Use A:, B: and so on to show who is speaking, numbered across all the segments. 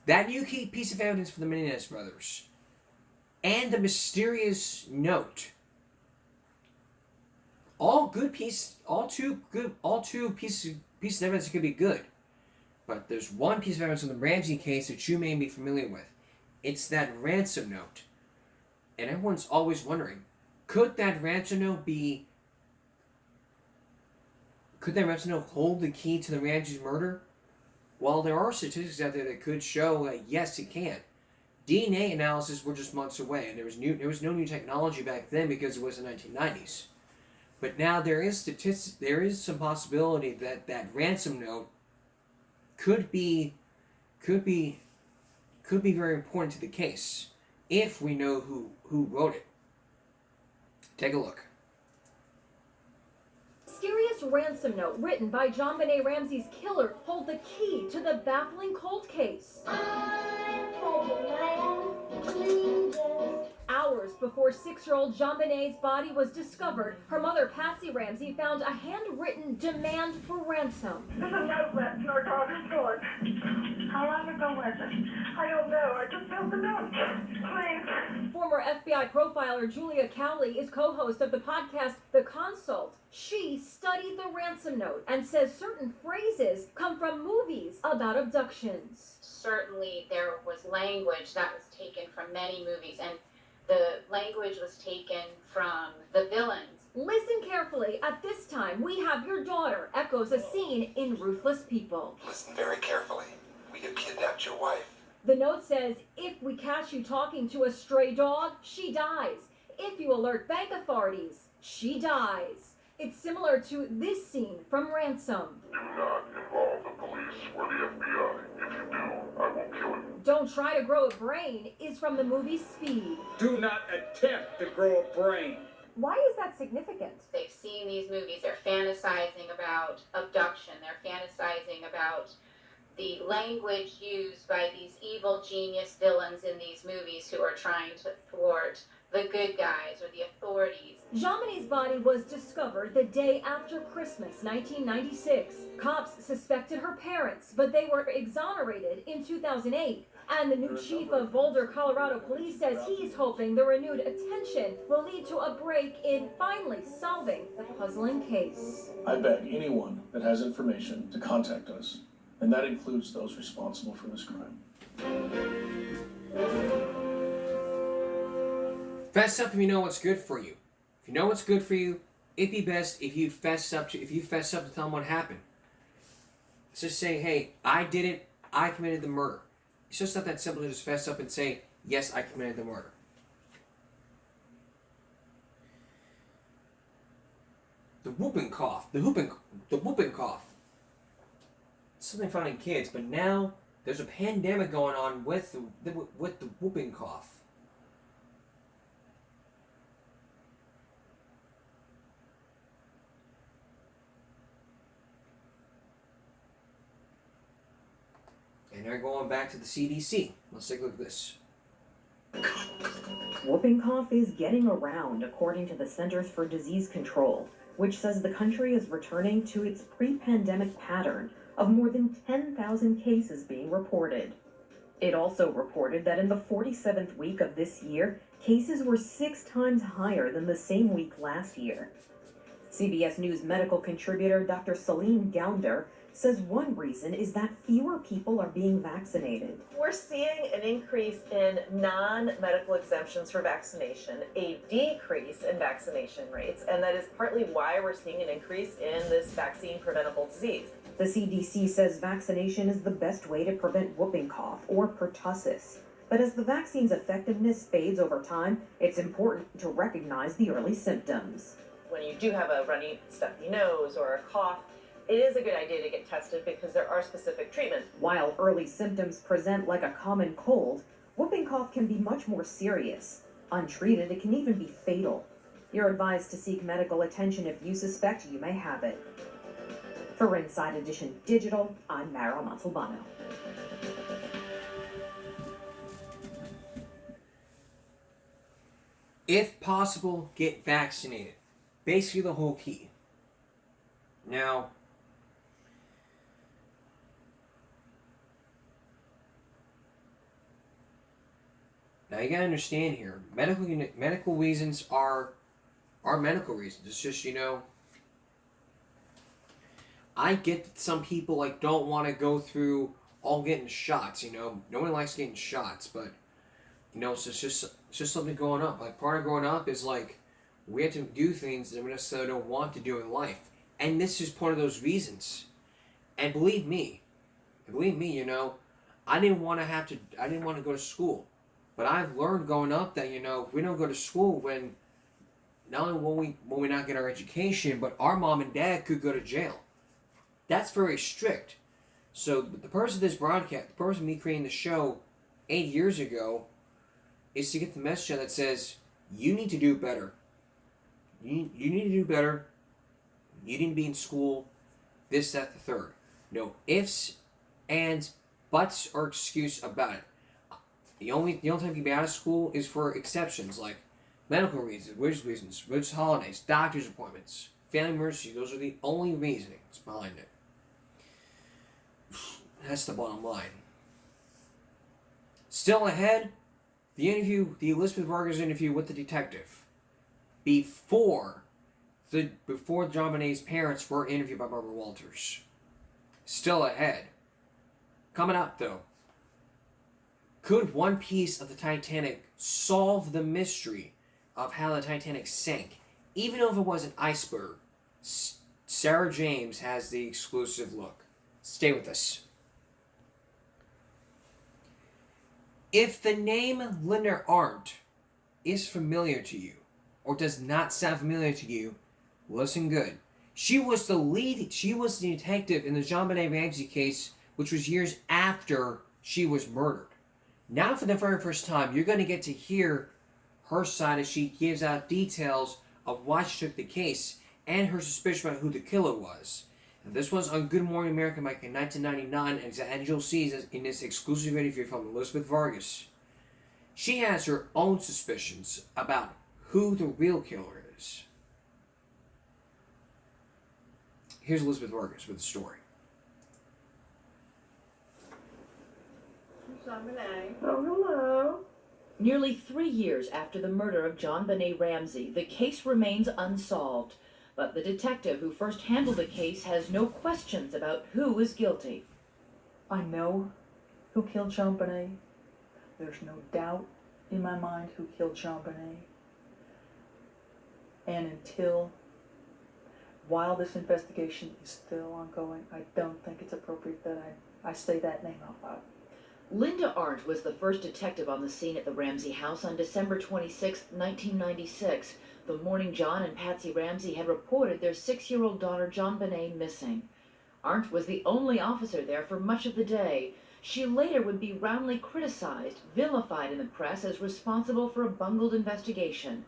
A: that new key piece of evidence for the Menendez brothers, and the mysterious note. All two pieces of evidence that could be good. But there's one piece of evidence in the Ramsey case that you may be familiar with. It's that ransom note. And everyone's always wondering, could that ransom note hold the key to the Ramsey murder? Well, there are statistics out there that could show that yes, it can. DNA analysis were just months away, and there was no new technology back then because it was the 1990s. But now there is some possibility that that ransom note could be very important to the case if we know who wrote it. Take a look.
B: Mysterious ransom note written by JonBenet Ramsey's killer hold the key to the baffling cold case. Hours before 6-year-old JonBenet's body was discovered, her mother, Patsy Ramsey, found a handwritten demand for ransom.
C: There's a note left in our daughter's door. How long ago was it? I don't know. I just found the note. Please.
B: Former FBI profiler Julia Cowley is co-host of the podcast The Consult. She studied the ransom note and says certain phrases come from movies about abductions.
D: Certainly there was language that was taken from many movies, and the language was taken from the villains.
B: Listen carefully. At this time, we have your daughter echoes a scene in Ruthless People.
E: Listen very carefully. We have kidnapped your wife.
B: The note says, if we catch you talking to a stray dog, she dies. If you alert bank authorities, she dies. It's similar to this scene from Ransom.
F: Do not involve the police or the FBI. If you do, I will kill you.
B: Don't try to grow a brain is from the movie Speed.
G: Do not attempt to grow a brain.
B: Why is that significant?
D: They've seen these movies, they're fantasizing about abduction, they're fantasizing about the language used by these evil genius villains in these movies who are trying to thwart the good guys or the authorities.
B: JonBenet's body was discovered the day after Christmas, 1996. Cops suspected her parents, but they were exonerated in 2008. And the new chief of Boulder, Colorado Police says he's hoping the renewed attention will lead to a break in finally solving the puzzling case.
H: I beg anyone that has information to contact us, and that includes those responsible for this crime.
A: Fess up if you know what's good for you. If you know what's good for you, it'd be best if you fess up to tell them what happened. It's just say, hey, I did it, I committed the murder. It's just not that simple to just fess up and say, yes, I committed the murder. The whooping cough. The whooping cough. It's something found in kids, but now there's a pandemic going on with the whooping cough. And they're going back to the CDC. Let's take a look at this.
I: Whooping cough is getting around, according to the Centers for Disease Control, which says the country is returning to its pre-pandemic pattern of more than 10,000 cases being reported. It also reported that in the 47th week of this year, cases were 6 times higher than the same week last year. CBS News medical contributor Dr. Salim Gounder says one reason is that fewer people are being vaccinated.
J: We're seeing an increase in non-medical exemptions for vaccination, a decrease in vaccination rates, and that is partly why we're seeing an increase in this vaccine-preventable disease.
I: The CDC says vaccination is the best way to prevent whooping cough, or pertussis. But as the vaccine's effectiveness fades over time, it's important to recognize the early symptoms.
J: When you do have a runny, stuffy nose or a cough, it is a good idea to get tested because there are specific treatments.
I: While early symptoms present like a common cold, whooping cough can be much more serious. Untreated, it can even be fatal. You're advised to seek medical attention if you suspect you may have it. For Inside Edition Digital, I'm Mara Montalbano.
A: If possible, get vaccinated. Basically the whole key. Now, Now you gotta understand here, medical reasons are medical reasons. It's just, I get that some people like don't want to go through all getting shots. No one likes getting shots, but it's just something growing up. Like part of growing up is like we have to do things that we necessarily don't want to do in life, and this is part of those reasons. And believe me, I didn't want to go to school, but I've learned growing up that if we don't go to school, when not only will we not get our education, but our mom and dad could go to jail. That's very strict. So the purpose of this broadcast, the purpose of me creating the show 8 years ago, is to get the message out that says, you need to do better. You need to do better. You need to be in school, this, that, the third. No ifs, ands, buts, or excuse about it. The only time you can be out of school is for exceptions, like medical reasons, religious holidays, doctor's appointments, family emergencies. Those are the only reasonings behind it. That's the bottom line. Still ahead, the Elizabeth Vargas interview with the detective. Before John Bonet's parents were interviewed by Barbara Walters. Still ahead. Coming up, though. Could one piece of the Titanic solve the mystery of how the Titanic sank? Even if it was an iceberg, Sarah James has the exclusive look. Stay with us. If the name Linda Arndt is familiar to you, or does not sound familiar to you, listen good. She was the detective in the JonBenet Ramsey case, which was years after she was murdered. Now for the very first time, you're going to get to hear her side as she gives out details of why she took the case and her suspicion about who the killer was. And this was on Good Morning America back in 1999, and as you'll see in this exclusive interview from Elizabeth Vargas, she has her own suspicions about who the real killer is. Here's Elizabeth Vargas with the story.
C: JonBenet. Oh, hello.
K: Nearly 3 years after the murder of JonBenet Ramsey, the case remains unsolved. But the detective who first handled the case has no questions about who is guilty.
L: I know who killed JonBenet. There's no doubt in my mind who killed JonBenet. And while this investigation is still ongoing, I don't think it's appropriate that I say that name out loud.
K: Linda Arndt was the first detective on the scene at the Ramsey house on December 26, 1996, the morning John and Patsy Ramsey had reported their 6-year-old daughter JonBenet missing. Arndt was the only officer there for much of the day. She later would be roundly criticized, vilified in the press as responsible for a bungled investigation.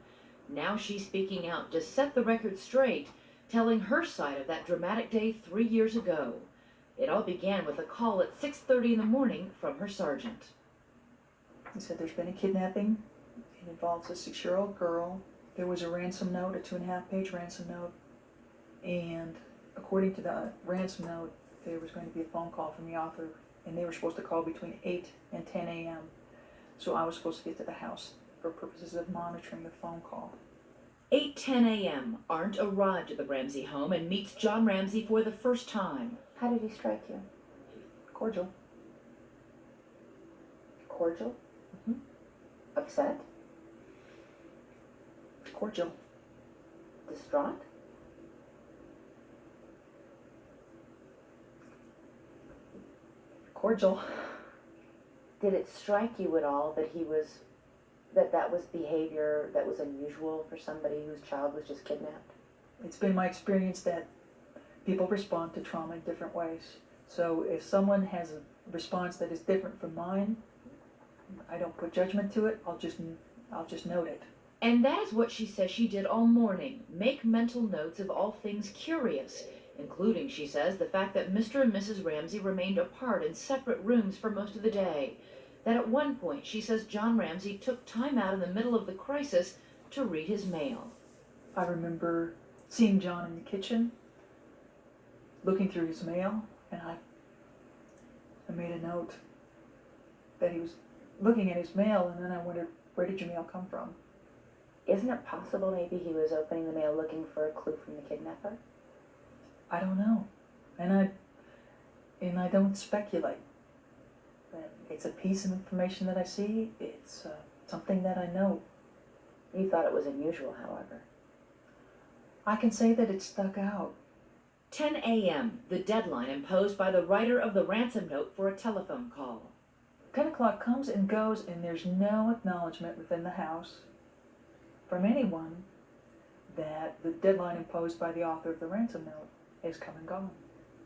K: Now she's speaking out to set the record straight, telling her side of that dramatic day 3 years ago. It all began with a call at 6:30 in the morning from her sergeant.
L: He said there's been a kidnapping. It involves a 6-year-old girl. There was a ransom note, a 2.5-page ransom note. And according to the ransom note, there was going to be a phone call from the author, and they were supposed to call between 8 and 10 a.m. So I was supposed to get to the house for purposes of monitoring the phone call.
K: 8:10 a.m. Arndt arrived at the Ramsey home and meets John Ramsey for the first time.
M: How did he strike you?
L: Cordial.
M: Cordial?
L: Mm-hmm.
M: Upset?
L: Cordial.
M: Distraught?
L: Cordial.
M: Did it strike you at all that that was behavior that was unusual for somebody whose child was just kidnapped?
L: It's been my experience that people respond to trauma in different ways. So if someone has a response that is different from mine, I don't put judgment to it. I'll just note it.
K: And that is what she says she did all morning, make mental notes of all things curious, including, she says, the fact that Mr. and Mrs. Ramsey remained apart in separate rooms for most of the day. That at one point, she says John Ramsey took time out in the middle of the crisis to read his mail.
L: I remember seeing John in the kitchen, looking through his mail, and I made a note that he was looking at his mail, and then I wondered, where did your mail come from?
M: Isn't it possible maybe he was opening the mail looking for a clue from the kidnapper?
L: I don't know, and I don't speculate. It's a piece of information that I see. It's something that I know.
M: You thought it was unusual, however.
L: I can say that it stuck out.
K: 10 a.m., the deadline imposed by the writer of the ransom note for a telephone call.
L: 10 o'clock comes and goes, and there's no acknowledgement within the house from anyone that the deadline imposed by the author of the ransom note is come and gone.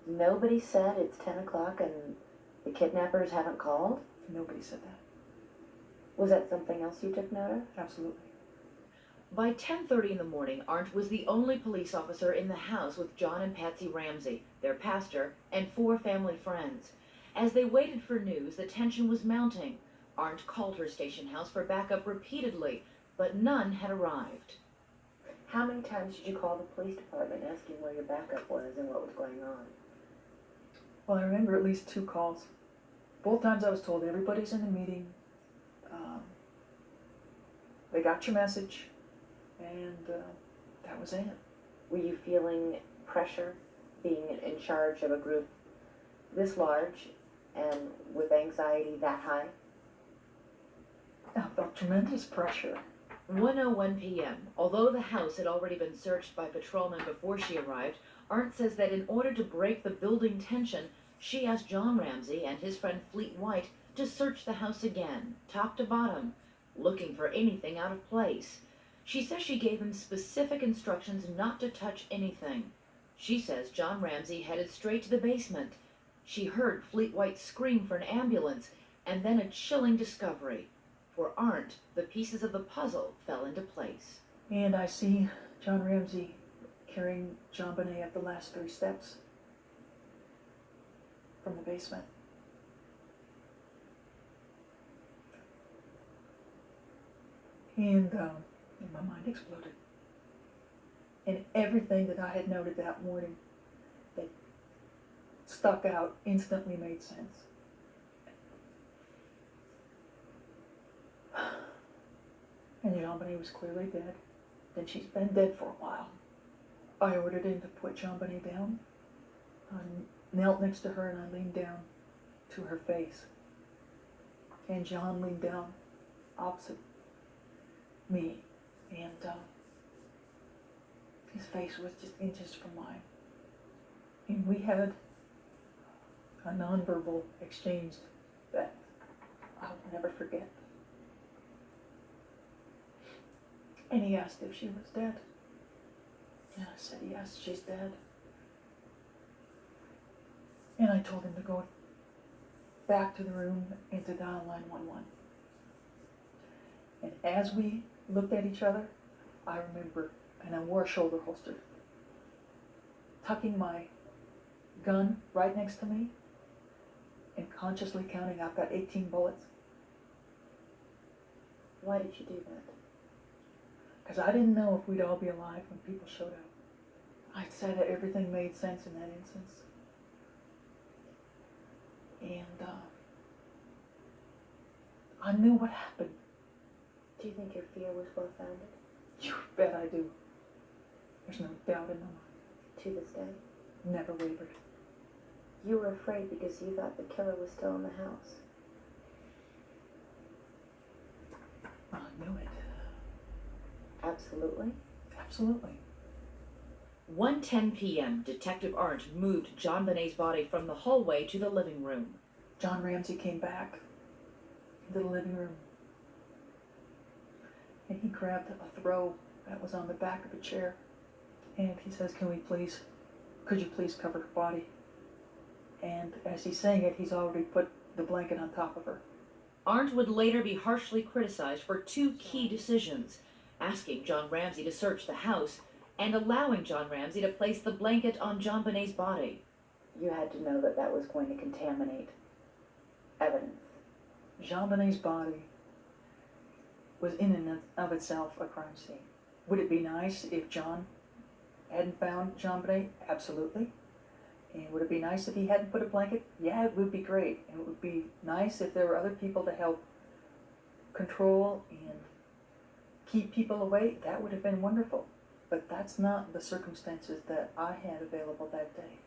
M: Nobody said it's 10 o'clock and the kidnappers haven't called?
L: Nobody said that.
M: Was that something else you took note of?
L: Absolutely.
K: By 10:30 in the morning, Arndt was the only police officer in the house with John and Patsy Ramsey, their pastor, and 4 family friends. As they waited for news, the tension was mounting. Arndt called her station house for backup repeatedly, but none had arrived.
M: How many times did you call the police department asking where your backup was and what was going on?
L: Well, I remember at least 2 calls. Both times I was told everybody's in a meeting. They got your message, and that was it.
M: Were you feeling pressure being in charge of a group this large and with anxiety that high?
L: I felt tremendous pressure.
K: 1:01 p.m. Although the house had already been searched by patrolmen before she arrived, Arndt says that in order to break the building tension, she asked John Ramsey and his friend Fleet White to search the house again, top to bottom, looking for anything out of place. She says she gave them specific instructions not to touch anything. She says John Ramsey headed straight to the basement. She heard Fleet White scream for an ambulance, and then a chilling discovery. For Arndt, the pieces of the puzzle fell into place.
L: And I see John Ramsey carrying John Bonet up the last 3 steps from the basement. And my mind exploded. And everything that I had noted that morning that stuck out instantly made sense. And Jean Bonnet was clearly dead. And she's been dead for a while. I ordered him to put Jean Bonnet down. I knelt next to her and I leaned down to her face. And John leaned down opposite me. And his face was just inches from mine. And we had a nonverbal exchange that I will never forget. And he asked if she was dead. And I said, yes, she's dead. And I told him to go back to the room and to dial 911. And as we looked at each other, I remember, and I wore a shoulder holster, tucking my gun right next to me and consciously counting, I've got 18 bullets.
M: Why did you do that?
L: Because I didn't know if we'd all be alive when people showed up. I said that everything made sense in that instance. And I knew what happened.
M: Do you think your fear was well founded?
L: You bet I do. There's no doubt in my mind.
M: To this day?
L: Never wavered.
M: You were afraid because you thought the killer was still in the house.
L: I knew it.
M: Absolutely?
L: Absolutely.
K: 1:10 p.m., Detective Arndt moved John Bonet's body from the hallway to the living room.
L: John Ramsey came back into the living room. And he grabbed a throw that was on the back of a chair. And he says, could you please cover her body? And as he's saying it, he's already put the blanket on top of her.
K: Arndt would later be harshly criticized for 2 key decisions: asking John Ramsey to search the house and allowing John Ramsey to place the blanket on John Bonet's body.
M: You had to know that that was going to contaminate evidence.
L: Jean Bonet's body was in and of itself a crime scene. Would it be nice if John hadn't found Jean Bonnet? Absolutely. And would it be nice if he hadn't put a blanket? Yeah, it would be great. And it would be nice if there were other people to help control and keep people away, that would have been wonderful. But that's not the circumstances that I had available that day.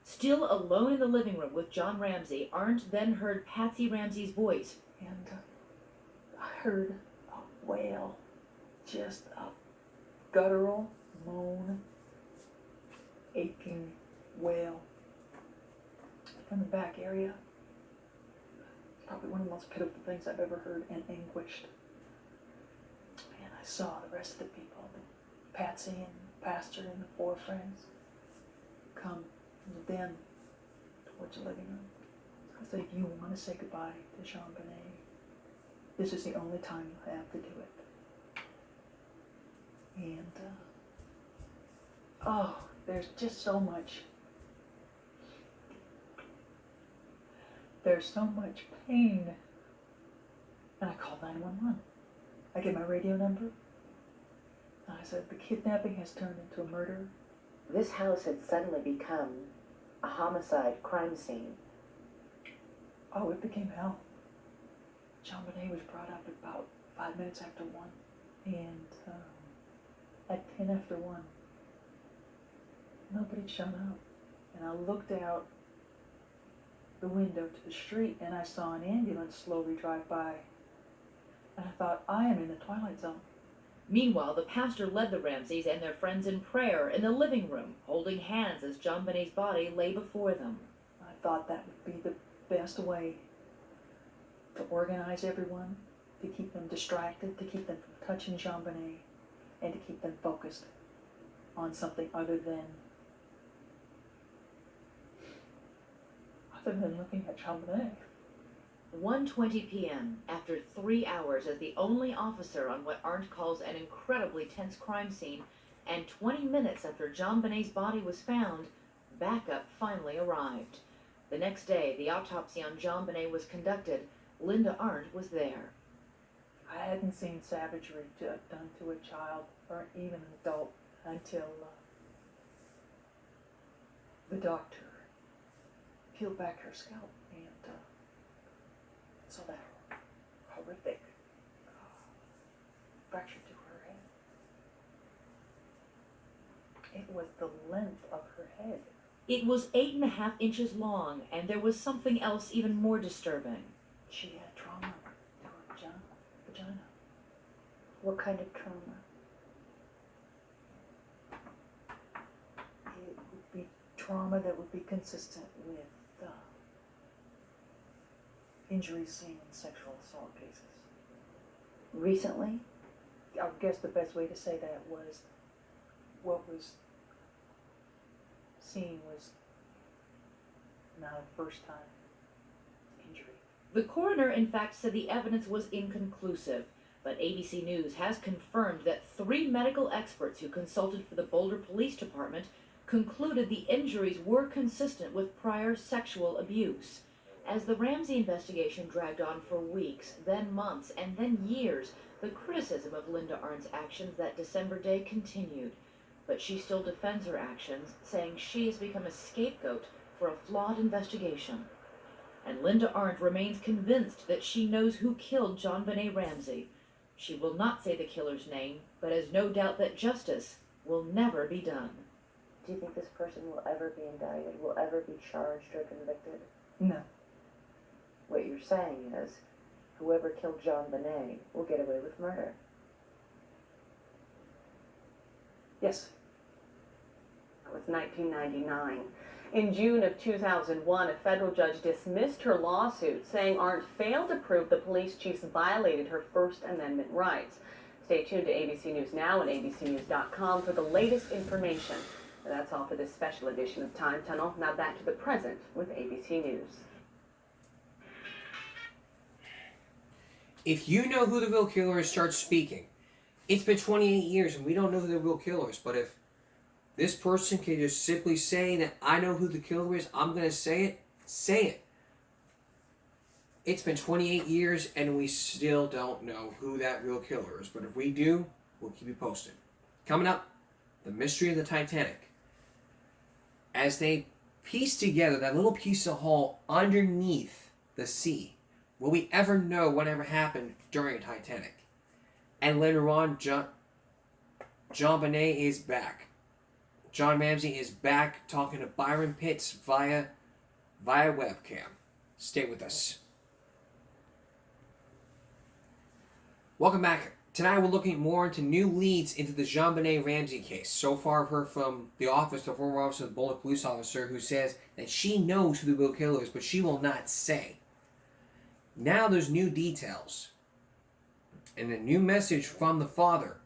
K: Still alone in the living room with John Ramsey, Arndt then heard Patsy Ramsey's voice.
L: And I heard a wail, just a guttural moan, aching wail from the back area. Probably one of the most pitiful things I've ever heard, and anguished. And I saw the rest of the people, Patsy and Pastor and the 4 friends, come from the den towards the living room. I said, if you want to say goodbye to Jean Benet, this is the only time you have to do it. And, oh, there's just so much. There's so much pain. And I called 911. I get my radio number. And I said, the kidnapping has turned into a murder.
M: This house had suddenly become a homicide crime scene.
L: Oh, it became hell. Jean Benet was brought up at about 5 minutes after 1. And at 10 after 1, nobody had shown up. And I looked out the window to the street and I saw an ambulance slowly drive by. And I thought, I am in the Twilight Zone.
K: Meanwhile, the pastor led the Ramseys and their friends in prayer in the living room, holding hands as John Benet's body lay before them.
L: I thought that would be the best way to organize everyone, to keep them distracted, to keep them from touching Jean Benet, and to keep them focused on something other than looking at Jean Benet.
K: 1:20 p.m., after 3 hours as the only officer on what Arndt calls an incredibly tense crime scene, and 20 minutes after John Benet's body was found, backup finally arrived. The next day, the autopsy on Jean Benet was conducted. Linda Arndt was there.
L: I hadn't seen savagery done to a child or even an adult until the doctor peeled back her scalp and saw that horrific fracture to her head. It was the length of her head.
K: It was 8.5 inches long, and there was something else even more disturbing.
L: She had trauma to her vagina.
M: What kind of trauma?
L: It would be trauma that would be consistent with injuries seen in sexual assault cases.
M: Recently?
L: I guess the best way to say that was what was seen was not a first-time injury.
K: The coroner, in fact, said the evidence was inconclusive, but ABC News has confirmed that 3 medical experts who consulted for the Boulder Police Department concluded the injuries were consistent with prior sexual abuse. As the Ramsey investigation dragged on for weeks, then months, and then years, the criticism of Linda Arndt's actions that December day continued. But she still defends her actions, saying she has become a scapegoat for a flawed investigation. And Linda Arndt remains convinced that she knows who killed John Benet Ramsey. She will not say the killer's name, but has no doubt that justice will never be done.
M: Do you think this person will ever be indicted, will ever be charged or convicted?
L: No.
M: What you're saying is, whoever killed John Benet will get away with murder.
L: Yes.
N: It was 1999. In June of 2001, a federal judge dismissed her lawsuit, saying Arndt failed to prove the police chiefs violated her First Amendment rights. Stay tuned to ABC News Now and abcnews.com for the latest information. And that's all for this special edition of Time Tunnel. Now back to the present with ABC News.
A: If you know who the real killer is, start speaking. It's been 28 years and we don't know who the real killer is, but if this person can just simply say that I know who the killer is, I'm going to say it, say it. It's been 28 years and we still don't know who that real killer is, but if we do, we'll keep you posted. Coming up, the mystery of the Titanic. As they piece together that little piece of hull underneath the sea, will we ever know whatever happened during Titanic? And later on, JonBenet is back. John Ramsey is back talking to Byron Pitts via webcam. Stay with us. Welcome back. Tonight we're looking more into new leads into the JonBenet Ramsey case. So far I've heard from the former officer, the Boulder police officer, who says that she knows who the real killer is, but she will not say. Now there's new details. And a new message from the father.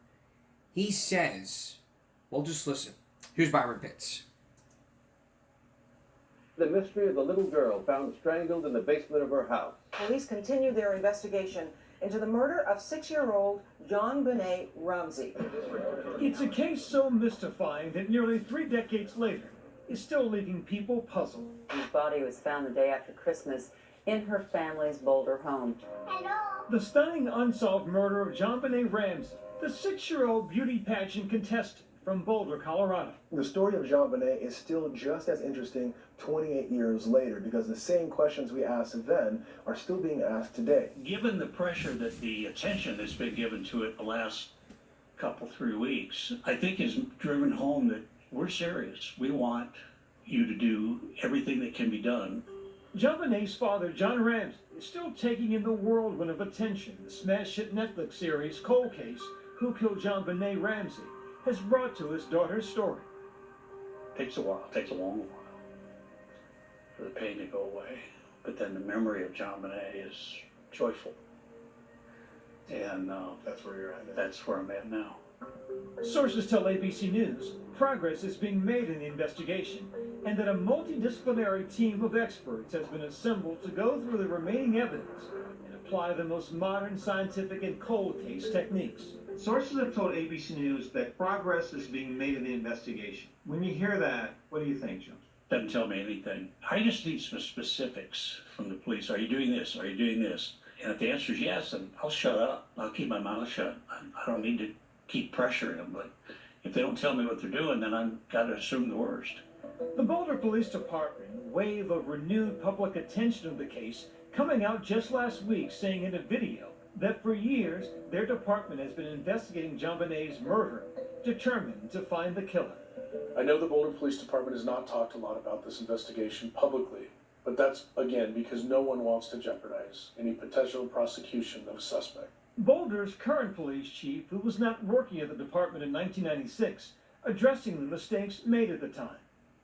A: He says, well, just listen. Here's Byron Pitts.
O: The mystery of the little girl found strangled in the basement of her house.
J: Police continue their investigation into the murder of 6-year-old JonBenet Ramsey.
P: It's a case so mystifying that nearly 3 decades later is still leaving people puzzled.
Q: His body was found the day after Christmas in her family's Boulder home.
P: The stunning unsolved murder of JonBenet Ramsey, the 6-year-old beauty pageant contestant from Boulder, Colorado.
H: The story of JonBenet is still just as interesting 28 years later because the same questions we asked then are still being asked today.
R: Given the pressure that the attention that's been given to it the last couple, 3 weeks, I think has driven home that we're serious. We want you to do everything that can be done.
P: JonBenet's father, John Ramsey, is still taking in the whirlwind of attention the smash hit Netflix series Cold Case, Who Killed JonBenet Ramsey, has brought to his daughter's story.
R: Takes a while, takes a long while for the pain to go away. But then the memory of JonBenet is joyful. And
H: that's where you're at now.
R: That's where I'm at now.
P: Sources tell ABC News progress is being made in the investigation and that a multidisciplinary team of experts has been assembled to go through the remaining evidence and apply the most modern scientific and cold case techniques.
S: Sources have told ABC News that progress is being made in the investigation. When you hear that, what do you think, Jim?
R: Doesn't tell me anything. I just need some specifics from the police. Are you doing this? Are you doing this? And if the answer is yes, then I'll shut up. I'll keep my mouth shut. I don't need to keep pressuring them, but if they don't tell me what they're doing, then I've got to assume the worst.
P: The Boulder Police Department wave of renewed public attention of the case coming out just last week saying in a video that for years their department has been investigating JonBenet's murder, determined to find the killer.
H: I know the Boulder Police Department has not talked a lot about this investigation publicly, but that's, again, because no one wants to jeopardize any potential prosecution of a suspect.
P: Boulder's current police chief, who was not working at the department in 1996, addressing the mistakes made at the time.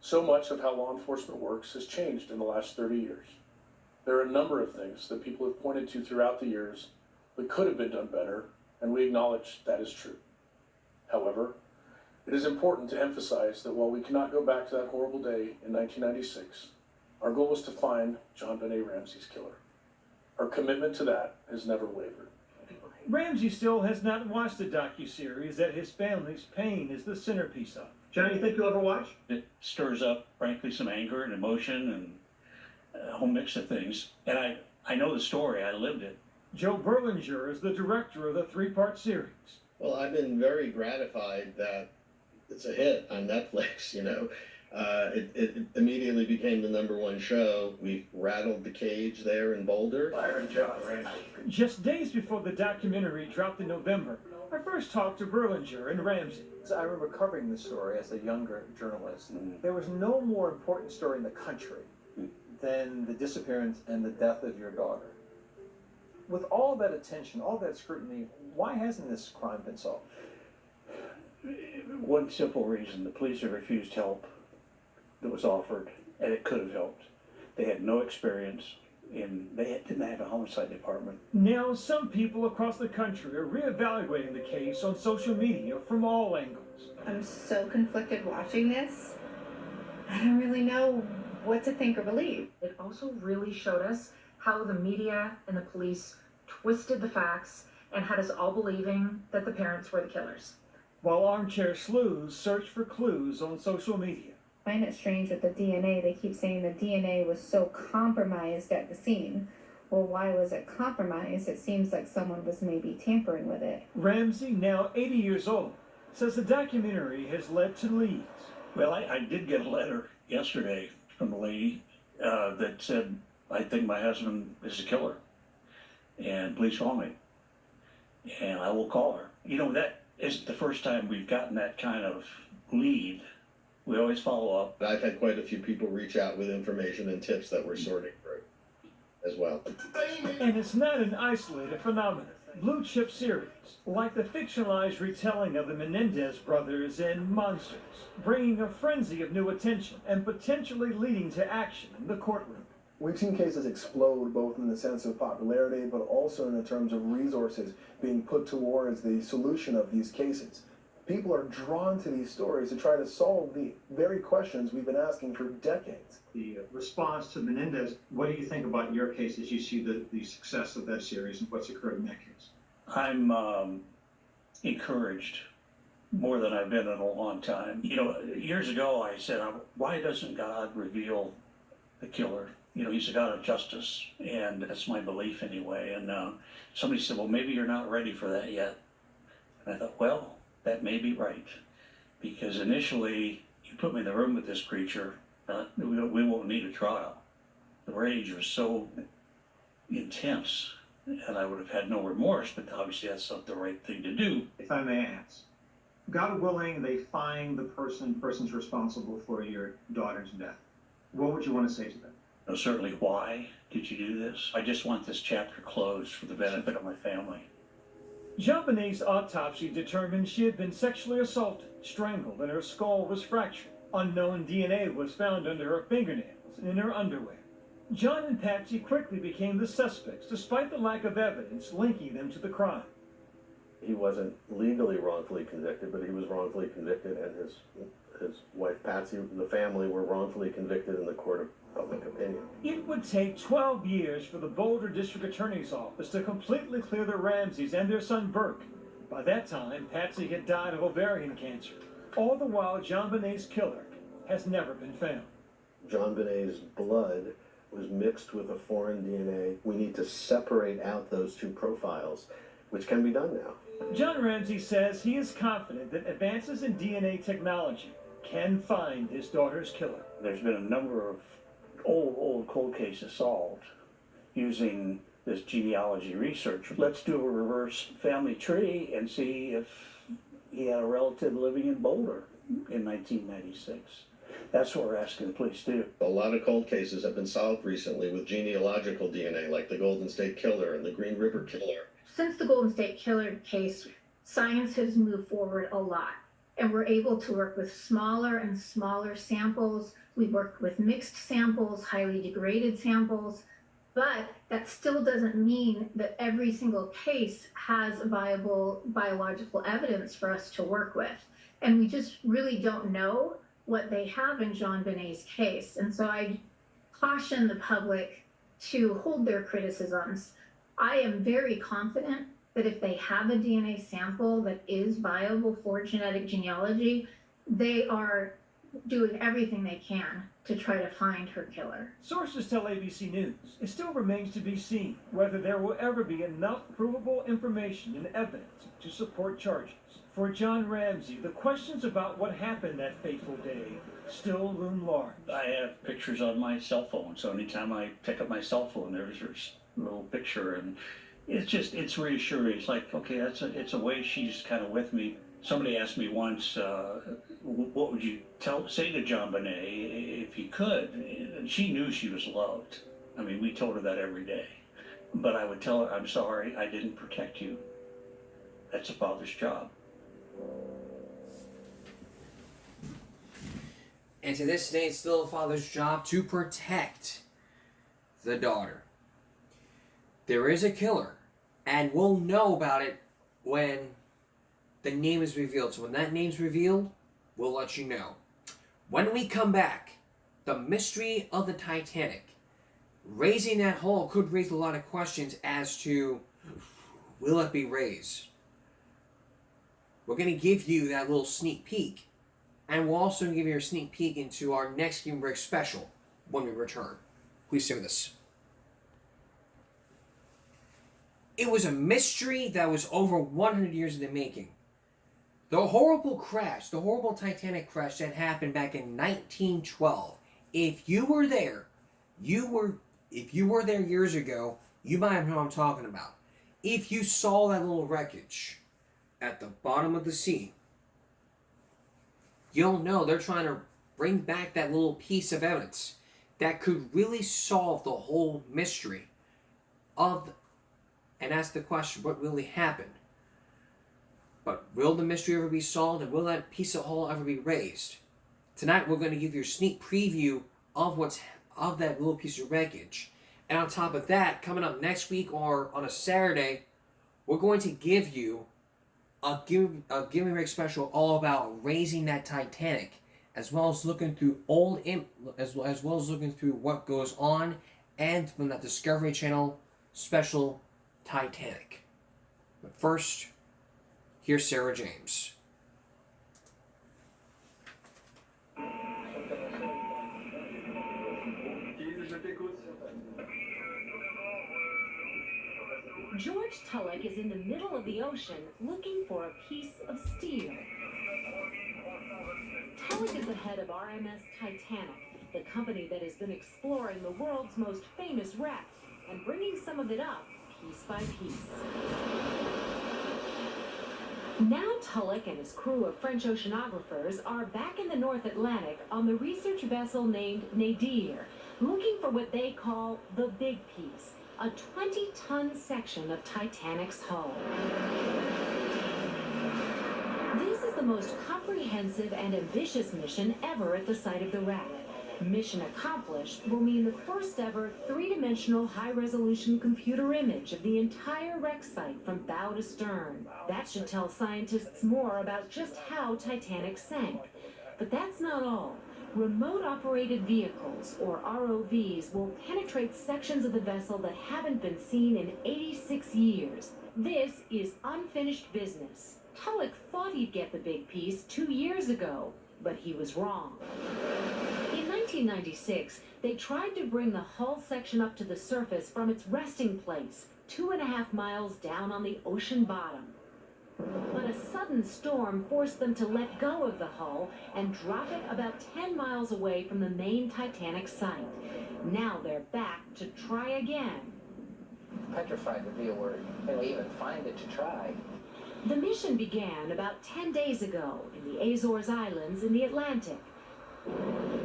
H: So much of how law enforcement works has changed in the last 30 years. There are a number of things that people have pointed to throughout the years that could have been done better, and we acknowledge that is true. However, it is important to emphasize that while we cannot go back to that horrible day in 1996, our goal is to find JonBenet Ramsey's killer. Our commitment to that has never wavered.
P: Ramsey still has not watched the docuseries that his family's pain is the centerpiece of.
S: John, you think you'll ever watch?
R: It stirs up, frankly, some anger and emotion and a whole mix of things. And I know the story. I lived it.
P: Joe Berlinger is the director of the 3-part series.
T: Well, I've been very gratified that it's a hit on Netflix, you know. It immediately became the #1 show. We rattled the cage there in Boulder.
P: Just days before the documentary dropped in November, I first talked to Berlinger and Ramsey.
U: I remember covering this story as a younger journalist. There was no more important story in the country than the disappearance and the death of your daughter. With all that attention, all that scrutiny, why hasn't this crime been solved?
R: One simple reason: the police have refused help that was offered, and it could have helped. They had no experience, and they didn't have a homicide department.
P: Now, some people across the country are reevaluating the case on social media from all angles.
V: I'm so conflicted watching this. I don't really know what to think or believe.
W: It also really showed us how the media and the police twisted the facts and had us all believing that the parents were the killers.
P: While armchair sleuths search for clues on social media.
X: I find it strange with the DNA. They keep saying the DNA was so compromised at the scene. Well, why was it compromised? It seems like someone was maybe tampering with it.
P: Ramsey, now 80 years old, says the documentary has led to leads.
R: Well, I did get a letter yesterday from a lady that said, I think my husband is a killer. and please call me. And I will call her. You know, that isn't the first time we've gotten that kind of lead. We always follow up.
T: I've had quite a few people reach out with information and tips that we're sorting through as well.
P: And it's not an isolated phenomenon. Blue chip series, like the fictionalized retelling of the Menendez brothers in Monsters, bringing a frenzy of new attention and potentially leading to action in the courtroom.
D: We've seen cases explode both in the sense of popularity, but also in the terms of resources being put towards the solution of these cases. People are drawn to these stories to try to solve the very questions we've been asking for decades.
S: The response to Menendez, what do you think about your case as you see the success of that series and what's occurred in that case?
R: I'm encouraged more than I've been in a long time. You know, years ago I said, why doesn't God reveal the killer? You know, he's a God of justice, and that's my belief anyway. And somebody said, well, maybe you're not ready for that yet. And I thought, well, that may be right. Because initially, you put me in the room with this creature, we won't need a trial. The rage was so intense, and I would have had no remorse, but obviously that's not the right thing to do.
S: If I may ask, God willing, they find the person's responsible for your daughter's death. What would you want to say to them?
R: No, certainly, why did you do this? I just want this chapter closed for the benefit of my family.
P: JonBenét's autopsy determined she had been sexually assaulted, strangled, and her skull was fractured. Unknown DNA was found under her fingernails and in her underwear. John and Patsy quickly became the suspects, despite the lack of evidence linking them to the crime.
T: He wasn't legally wrongfully convicted, but he was wrongfully convicted, and his wife Patsy, the family, were wrongfully convicted in the court of public opinion.
P: It would take 12 years for the Boulder District Attorney's Office to completely clear the Ramseys and their son Burke. By that time, Patsy had died of ovarian cancer. All the while, JonBenét's killer has never been found.
T: JonBenét's blood was mixed with a foreign DNA. We need to separate out those two profiles, which can be done now.
P: John Ramsey says he is confident that advances in DNA technology can find his daughter's killer.
R: There's been a number of old cold cases solved using this genealogy research. Let's do a reverse family tree and see if he had a relative living in Boulder in 1996. That's what we're asking the police to do.
T: A lot of cold cases have been solved recently with genealogical DNA, like the Golden State Killer and the Green River Killer.
X: Since the Golden State Killer case, science has moved forward a lot, and we're able to work with smaller and smaller samples. We work with mixed samples, highly degraded samples, but that still doesn't mean that every single case has viable biological evidence for us to work with. And we just really don't know what they have in JonBenét's case. And so I caution the public to hold their criticisms. I am very confident that if they have a DNA sample that is viable for genetic genealogy, they are doing everything they can to try to find her killer.
P: Sources tell ABC News it still remains to be seen whether there will ever be enough provable information and evidence to support charges. For John Ramsey, the questions about what happened that fateful day still loom large.
R: I have pictures on my cell phone, so anytime I pick up my cell phone, there's a little picture, and it's reassuring. It's like, okay, it's a way she's kind of with me. Somebody asked me once, what would you say to JonBenet if you could? And she knew she was loved. I mean, we told her that every day. But I would tell her, I'm sorry, I didn't protect you. That's a father's job.
A: And to this day, it's still a father's job to protect the daughter. There is a killer, and we'll know about it when the name is revealed. So when that name's revealed, we'll let you know. When we come back, the mystery of the Titanic. Raising that hull could raise a lot of questions as to, will it be raised? We're going to give you that little sneak peek. And we'll also give you a sneak peek into our next Game Break special when we return. Please stay with us. It was a mystery that was over 100 years in the making. The horrible crash, the horrible Titanic crash that happened back in 1912. If you were there, if you were there years ago, You might know what I'm talking about. If you saw that little wreckage at the bottom of the sea, you'll know they're trying to bring back that little piece of evidence that could really solve the whole mystery of, and ask the question, what really happened? But will the mystery ever be solved, and will that piece of hull ever be raised? Tonight we're going to give you a sneak preview of that little piece of wreckage. And on top of that, coming up next week or on a Saturday, we're going to give you a Give Me Rick special all about raising that Titanic, as well as looking through as well as looking through what goes on, and from that Discovery Channel special Titanic. But first, here's Sarah James.
B: George Tulloch is in the middle of the ocean looking for a piece of steel. Tulloch is the head of RMS Titanic, the company that has been exploring the world's most famous wreck and bringing some of it up piece by piece. Now Tulloch and his crew of French oceanographers are back in the North Atlantic on the research vessel named Nadir, looking for what they call the big piece, a 20-ton section of Titanic's hull. This is the most comprehensive and ambitious mission ever at the site of the wreck. Mission accomplished will mean the first ever three-dimensional high-resolution computer image of the entire wreck site from bow to stern. That should tell scientists more about just how Titanic sank. But that's not all. Remote-operated vehicles, or ROVs, will penetrate sections of the vessel that haven't been seen in 86 years. This is unfinished business. Tulloch thought he'd get the big piece 2 years ago, but he was wrong. In 1996, they tried to bring the hull section up to the surface from its resting place, 2.5 miles down on the ocean bottom. But a sudden storm forced them to let go of the hull and drop it about 10 miles away from the main Titanic site. Now they're back to try again.
E: Petrified would be a word. They'll even find it to try.
B: The mission began about 10 days ago in the Azores Islands in the Atlantic.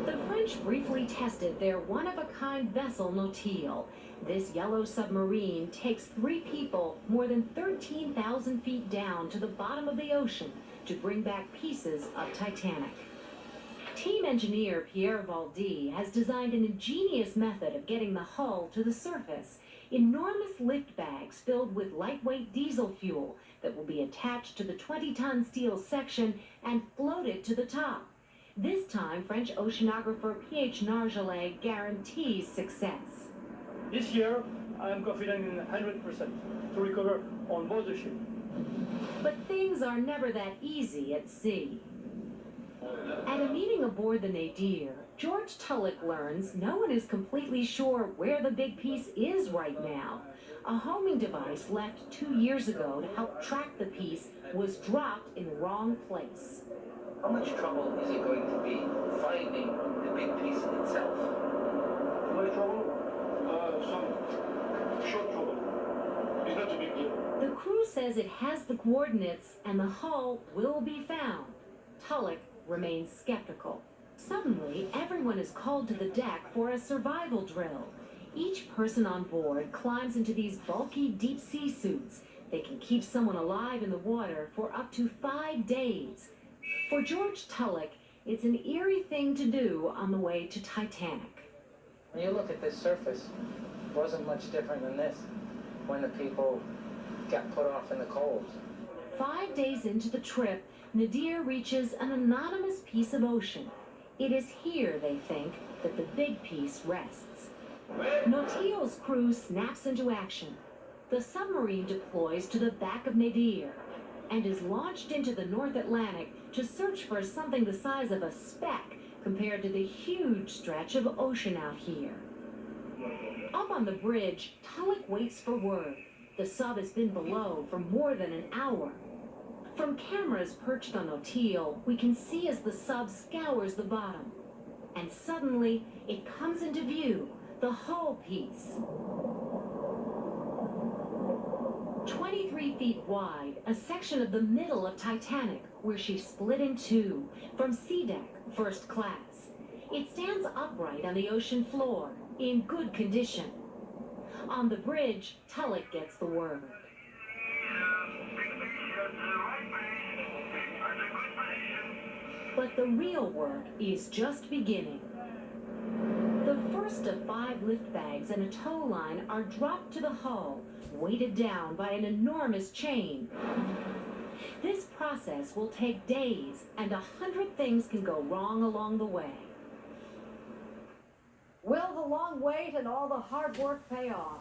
B: The French briefly tested their one-of-a-kind vessel Nautile. This yellow submarine takes 3 people more than 13,000 feet down to the bottom of the ocean to bring back pieces of Titanic. Team engineer Pierre Valdy has designed an ingenious method of getting the hull to the surface. Enormous lift bags filled with lightweight diesel fuel that will be attached to the 20-ton steel section and floated to the top. This time, French oceanographer P.H. Nargelet guarantees success.
F: This year, I am confident in 100% to recover on board the ship.
B: But things are never that easy at sea. At a meeting aboard the Nadir, George Tulloch learns no one is completely sure where the big piece is right now. A homing device left 2 years ago to help track the piece was dropped in the wrong place.
E: How much trouble is it going to be finding the big piece itself?
F: My trouble? Some short trouble. It's not a big deal.
B: The crew says it has the coordinates and the hull will be found. Tulloch remains skeptical. Suddenly, everyone is called to the deck for a survival drill. Each person on board climbs into these bulky deep-sea suits. They can keep someone alive in the water for up to 5 days. For George Tulloch, it's an eerie thing to do on the way to Titanic.
E: When you look at this surface, it wasn't much different than this when the people got put off in the cold.
B: 5 days into the trip, Nadir reaches an anonymous piece of ocean. It is here, they think, that the big piece rests. Nautile's crew snaps into action. The submarine deploys to the back of Nadir and is launched into the North Atlantic to search for something the size of a speck compared to the huge stretch of ocean out here. Up on the bridge, Tulloch waits for word. The sub has been below for more than an hour. From cameras perched on Nautile, we can see as the sub scours the bottom. And suddenly, it comes into view, the hull piece. feet wide, a section of the middle of Titanic where she split in two from sea deck, first class. It stands upright on the ocean floor, in good condition. On the bridge, Tulloch gets the word. But the real work is just beginning. The first of 5 lift bags and a tow line are dropped to the hull, weighted down by an enormous chain. This process will take days, and 100 things can go wrong along the way.
C: Will the long wait and all the hard work pay off?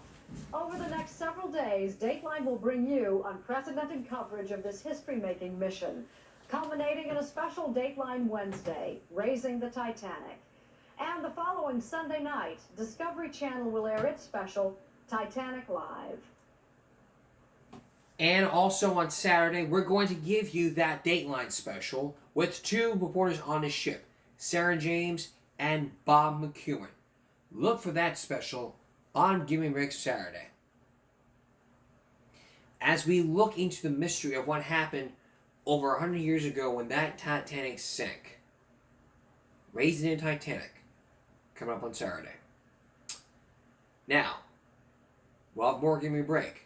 C: Over the next several days, Dateline will bring you unprecedented coverage of this history-making mission, culminating in a special Dateline Wednesday, Raising the Titanic. And the following Sunday night, Discovery Channel will air its special, Titanic Live.
A: And also on Saturday, we're going to give you that Dateline special with 2 reporters on the ship, Sarah James and Bob McEwen. Look for that special on Gimme Rick Saturday. As we look into the mystery of what happened over 100 years ago when that Titanic sank. Raising the Titanic, coming up on Saturday. Now, we'll have more Gimme a Break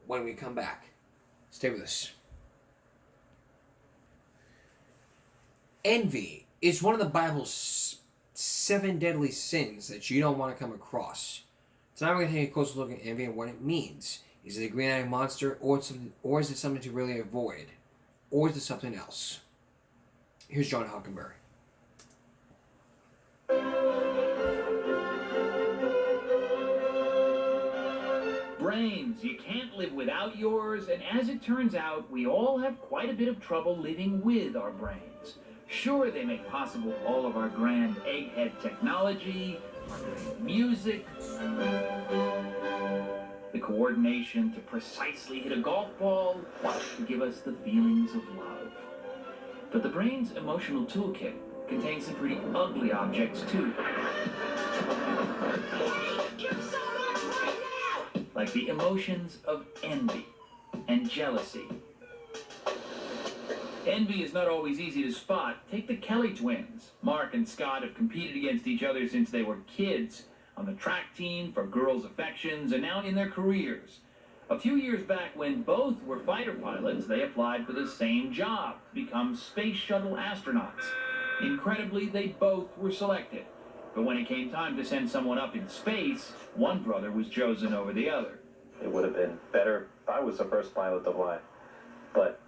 A: when we come back. Stay with us. Envy is one of the Bible's 7 deadly sins that you don't want to come across. Tonight we're going to take a closer look at envy and what it means. Is it a green-eyed monster, or is it something to really avoid? Or is it something else? Here's John Hockenberry.
G: Brains, you can't live without yours, and as it turns out, we all have quite a bit of trouble living with our brains. Sure, they make possible all of our grand egghead technology, our great music, the coordination to precisely hit a golf ball, to give us the feelings of love. But the brain's emotional toolkit contains some pretty ugly objects too. Like the emotions of envy and jealousy. Envy is not always easy to spot. Take the Kelly twins. Mark and Scott have competed against each other since they were kids, on the track team, for girls' affections, and now in their careers. A few years back, when both were fighter pilots, they applied for the same job, to become space shuttle astronauts. Incredibly, they both were selected. But when it came time to send someone up in space, one brother was chosen over the other.
I: It would have been better if I was the first pilot to fly. But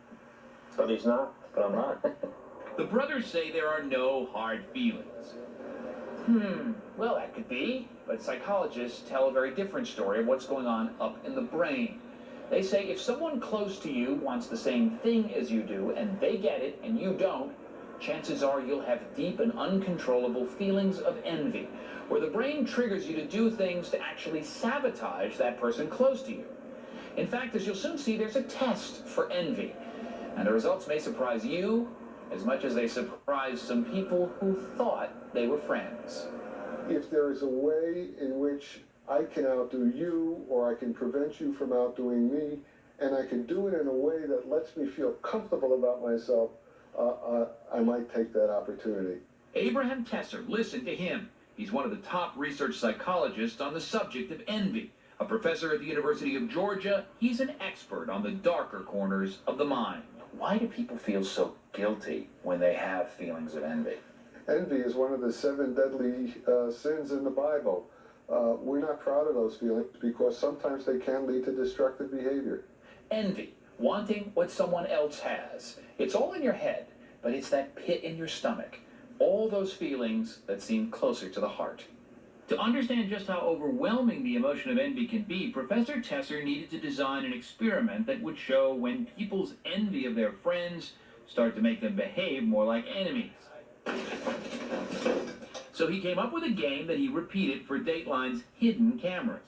I: he's not. But I'm not.
G: The brothers say there are no hard feelings. Well, that could be, but psychologists tell a very different story of what's going on up in the brain. They say if someone close to you wants the same thing as you do, and they get it and you don't, chances are you'll have deep and uncontrollable feelings of envy, where the brain triggers you to do things to actually sabotage that person close to you. In fact, as you'll soon see, there's a test for envy, and the results may surprise you as much as they surprised some people who thought they were friends.
D: If there is a way in which I can outdo you, or I can prevent you from outdoing me, and I can do it in a way that lets me feel comfortable about myself, I might take that opportunity.
G: Abraham Tesser, listen to him. He's one of the top research psychologists on the subject of envy. A professor at the University of Georgia, he's an expert on the darker corners of the mind. Why do people feel so guilty when they have feelings of envy?
D: Envy is one of the 7 deadly sins in the Bible. We're not proud of those feelings because sometimes they can lead to destructive behavior.
G: Envy, wanting what someone else has. It's all in your head, but it's that pit in your stomach. All those feelings that seem closer to the heart. To understand just how overwhelming the emotion of envy can be, Professor Tesser needed to design an experiment that would show when people's envy of their friends start to make them behave more like enemies. So he came up with a game that he repeated for Dateline's hidden cameras.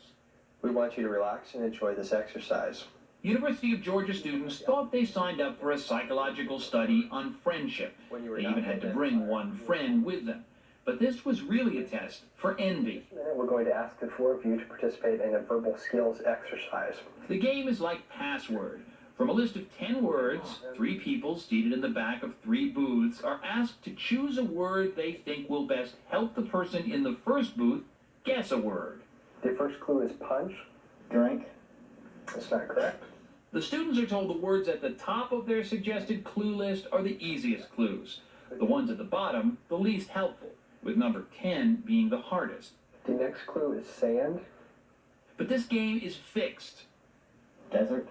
I: We want you to relax and enjoy this exercise.
G: University of Georgia students thought they signed up for a psychological study on friendship. They even had to bring one friend with them. But this was really a test for envy.
K: We're going to ask the four of you to participate in a verbal skills exercise.
G: The game is like password. From a list of 10 words, 3 people seated in the back of 3 booths are asked to choose a word they think will best help the person in the first booth guess a word.
K: The first clue is punch. Drink. That's not correct.
G: The students are told the words at the top of their suggested clue list are the easiest clues. The ones at the bottom, the least helpful, with number 10 being the hardest.
K: The next clue is sand.
G: But this game is fixed.
K: Desert.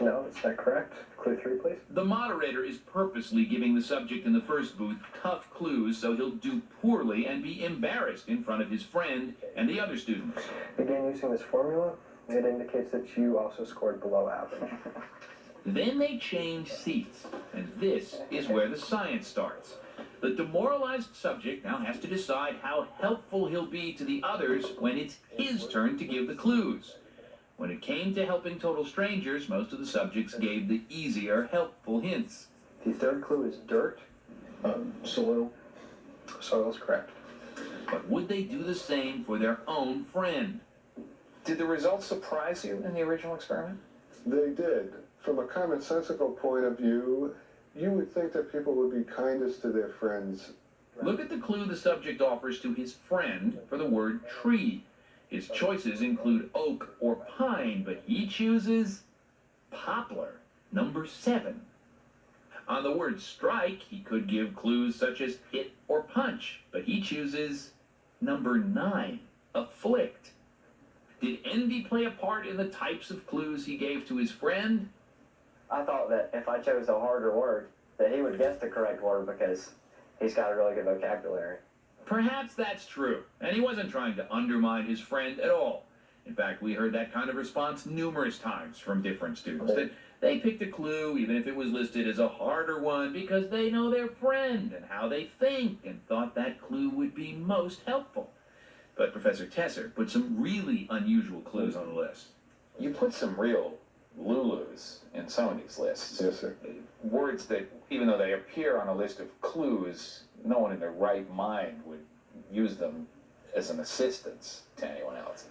K: No, that's not correct. Clue 3, please.
G: The moderator is purposely giving the subject in the first booth tough clues so he'll do poorly and be embarrassed in front of his friend and the other students.
K: Again, using this formula, it indicates that you also scored below average.
G: Then they change seats, and this is where the science starts. The demoralized subject now has to decide how helpful he'll be to the others when it's his turn to give the clues. When it came to helping total strangers, most of the subjects gave the easier, helpful hints.
K: The third clue is dirt. Soil. Soil is correct.
G: But would they do the same for their own friend?
L: Did the results surprise you in the original experiment?
M: They did. From a commonsensical point of view, you would think that people would be kindest to their friends.
G: Look at the clue the subject offers to his friend for the word tree. His choices include oak or pine, but he chooses poplar, number 7. On the word strike, he could give clues such as hit or punch, but he chooses number 9, afflict. Did envy play a part in the types of clues he gave to his friend?
K: I thought that if I chose a harder word, that he would guess the correct word because he's got a really good vocabulary.
G: Perhaps that's true, and he wasn't trying to undermine his friend at all. In fact, we heard that kind of response numerous times from different students, that they picked a clue, even if it was listed as a harder one, because they know their friend and how they think, and thought that clue would be most helpful. But Professor Tesser put some really unusual clues on the list.
L: You put some real Lulus in some of these lists.
M: Yes, sir.
L: Words that, even though they appear on a list of clues, no one in their right mind would use them as an assistance to anyone else.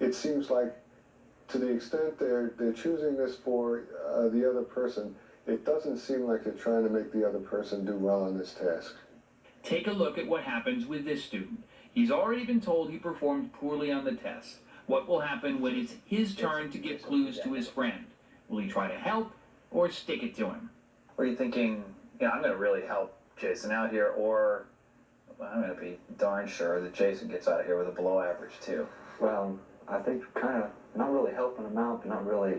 M: It seems like, to the extent they're choosing this for the other person, it doesn't seem like they're trying to make the other person do well on this task.
G: Take a look at what happens with this student. He's already been told he performed poorly on the test. What will happen when it's his turn to give clues to his friend? Will he try to help or stick it to him?
L: Were you thinking, yeah, I'm going to really help Jason out here, or I'm going to be darn sure that Jason gets out of here with a below average too?
K: Well, I think kind of not really helping him out, but not really,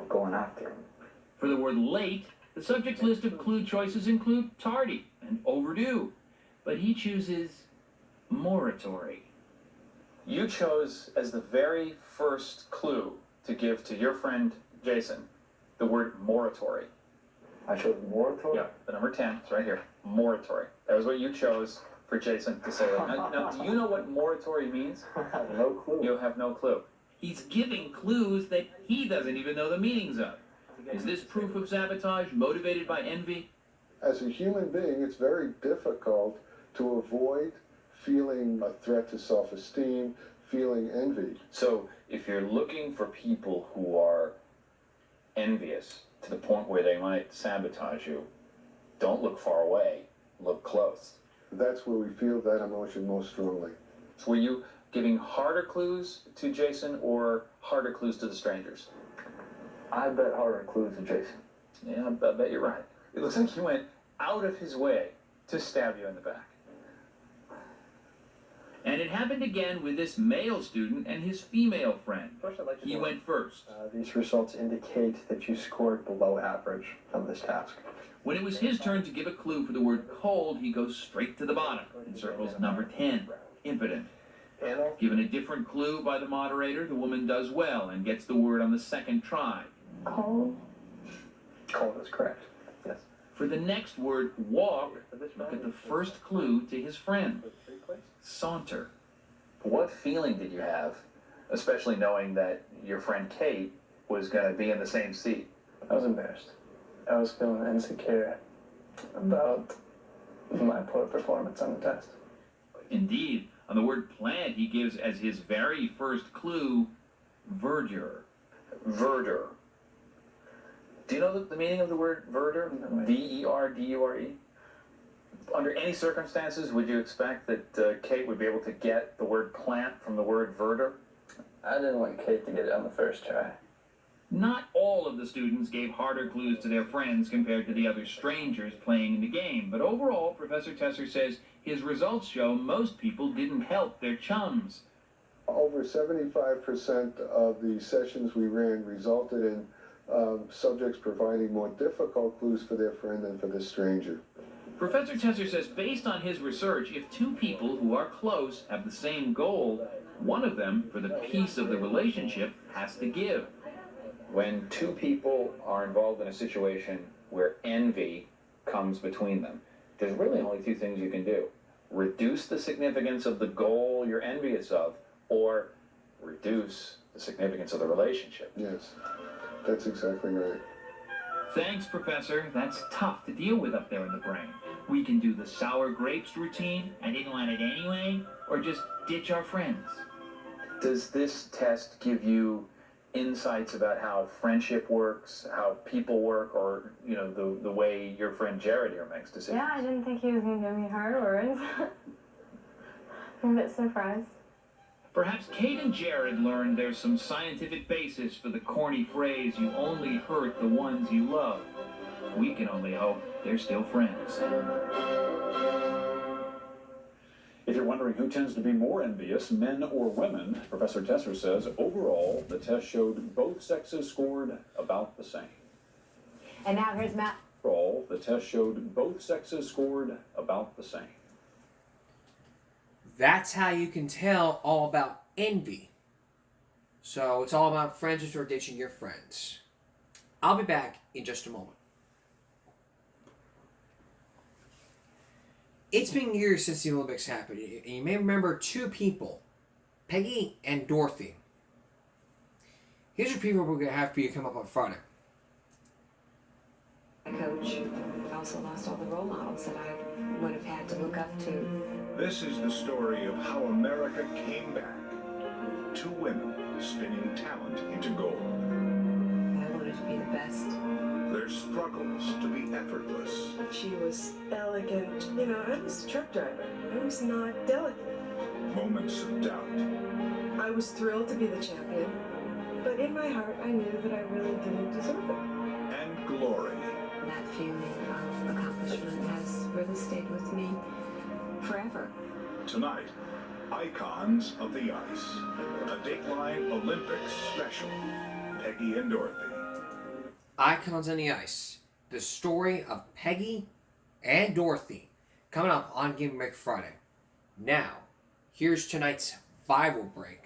K: going after him.
G: For the word late, the subject's list of clue choices include tardy and overdue, but he chooses moratory.
L: You chose as the very first clue to give to your friend Jason the word moratory.
K: I chose moratory?
L: Yeah, the number 10, it's right here, moratory. That was what you chose for Jason to say. Now, do you know what moratory means?
K: I have no clue.
L: You have no clue.
G: He's giving clues that he doesn't even know the meanings of. Is this proof of sabotage motivated by envy?
M: As a human being, it's very difficult to avoid feeling a threat to self-esteem, feeling envy.
L: So if you're looking for people who are envious to the point where they might sabotage you, don't look far away, look close.
M: That's where we feel that emotion most strongly.
L: So were you giving harder clues to Jason or harder clues to the strangers?
K: I bet harder clues to Jason.
L: Yeah, I bet you're right. It looks like he went out of his way to stab you in the back.
G: And it happened again with this male student and his female friend. He went first.
K: These results indicate that you scored below average on this task.
G: When it was his turn to give a clue for the word cold, he goes straight to the bottom and circles number 10, impotent. Given a different clue by the moderator, the woman does well and gets the word on the second try.
K: Cold? Cold is correct. Yes.
G: For the next word, walk, look at the first clue to his friend. Saunter.
L: What feeling did you have, especially knowing that your friend Kate was going to be in the same seat?
K: I was embarrassed. I was feeling insecure about my poor performance on the test.
G: Indeed, on the word plant, he gives as his very first clue, verdure.
L: Verdure. Do you know the meaning of the word verdure? V-E-R-D-U-R-E? Under any circumstances, would you expect that Kate would be able to get the word plant from the word verdure?
K: I didn't want Kate to get it on the first try.
G: Not all of the students gave harder clues to their friends compared to the other strangers playing in the game, but overall, Professor Tesser says his results show most people didn't help their chums.
M: Over 75% of the sessions we ran resulted in subjects providing more difficult clues for their friend than for the stranger.
G: Professor Tesser says based on his research, if two people who are close have the same goal, one of them, for the peace of the relationship, has to give.
L: When two people are involved in a situation where envy comes between them, there's really only two things you can do. Reduce the significance of the goal you're envious of, or reduce the significance of the relationship.
M: Yes, that's exactly right.
G: Thanks, Professor. That's tough to deal with up there in the brain. We can do the sour grapes routine, I didn't want it anyway, or just ditch our friends.
L: Does this test give you insights about how friendship works, how people work, or, you know, the way your friend Jared here makes decisions?
J: Yeah, I didn't think he was going to give me hard words. I'm a bit surprised.
G: Perhaps Kate and Jared learned there's some scientific basis for the corny phrase, you only hurt the ones you love. We can only hope they're still friends.
N: If you're wondering who tends to be more envious, men or women, Professor Tesser says overall the test showed both sexes scored about the same.
C: And now here's Matt.
N: Overall, the test showed both sexes scored about the same.
A: That's how you can tell all about envy. So it's all about friends or ditching your friends. I'll be back in just a moment. It's been years since the Olympics happened, and you may remember two people, Peggy and Dorothy. Here's what people we're going to have for you come up on Friday.
O: My coach also lost all the role models that I would have had to look up to.
Q: This is the story of how America came back. Two women spinning talent into gold.
O: I wanted to be the best.
Q: Their struggles to be effortless.
Y: She was elegant. You know, I was a truck driver. I was not delicate.
Q: Moments of doubt.
Y: I was thrilled to be the champion, but in my heart I knew that I really didn't deserve it.
Q: And glory.
O: That feeling of accomplishment has really stayed with me forever.
Q: Tonight, Icons of the Ice. A Dateline Olympics special. Peggy and Dorothy.
A: Icons on the Ice. The story of Peggy and Dorothy. Coming up on Game Break Friday. Now, here's tonight's Bible break.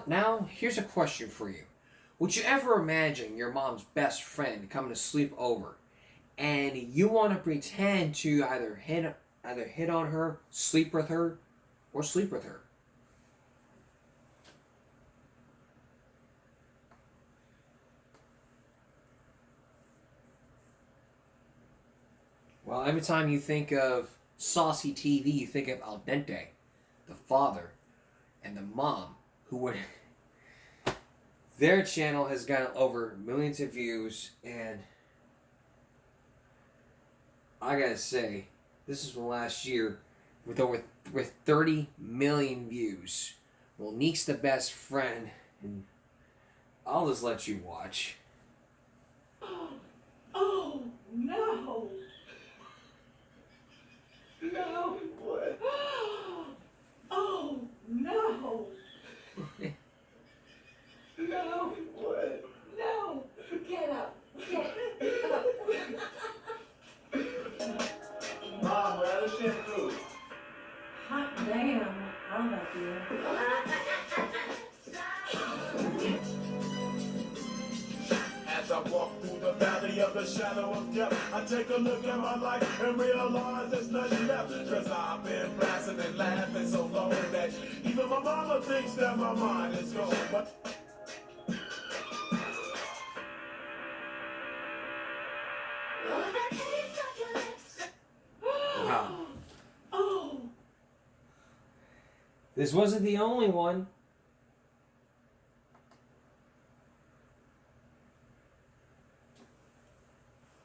A: Now, here's a question for you. Would you ever imagine your mom's best friend coming to sleep over, and you want to pretend to either hit on her, sleep with her, or sleep with her? Well, every time you think of saucy TV, you think of Al Dente, the father, and the mom, who would... Their channel has gotten over millions of views, and I gotta say, this is from last year, with 30 million views. Well, Neek's the best friend, and I'll just let you watch.
Y: Oh, no. No. What? Oh, no. No. What? No. Get up. Get up.
Q: Mom, where the shampoo?
Y: Hot damn. How about you?
Q: As I walk through the valley of the shadow of death, I take a look at my life and realize there's nothing left. Cause I've been blasting and laughing so long that even my mama thinks that my mind is gone. But
A: This wasn't the only one.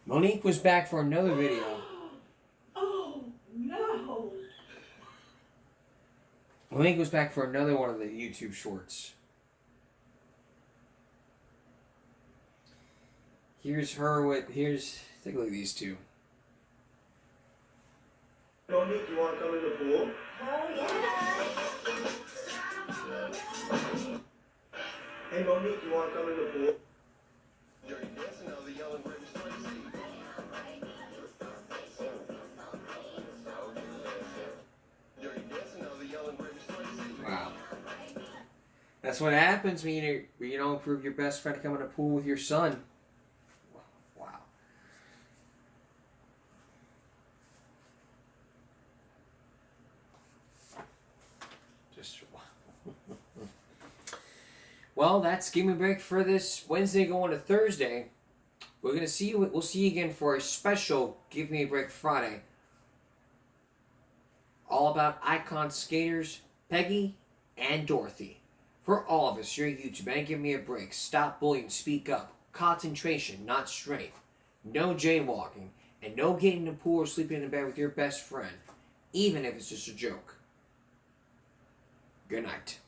A: Monique was back for another video.
H: Oh, no.
A: Monique was back for another one of the YouTube shorts. Here's her with, take a look at these two.
Q: Monique, you want to come in the pool?
H: Oh, yeah.
Q: Hey, Monique, you want to come in the pool?
A: Wow. That's what happens when you don't prove your best friend to come in a pool with your son. Wow. Just well, that's Give Me a Break for this Wednesday going to Thursday. We'll see you again for a special Give Me a Break Friday. All about icon skaters Peggy and Dorothy. For all of us here at YouTube, and give me a break. Stop bullying, speak up. Concentration, not strength. No jaywalking. And no getting in the pool or sleeping in bed with your best friend. Even if it's just a joke. Good night.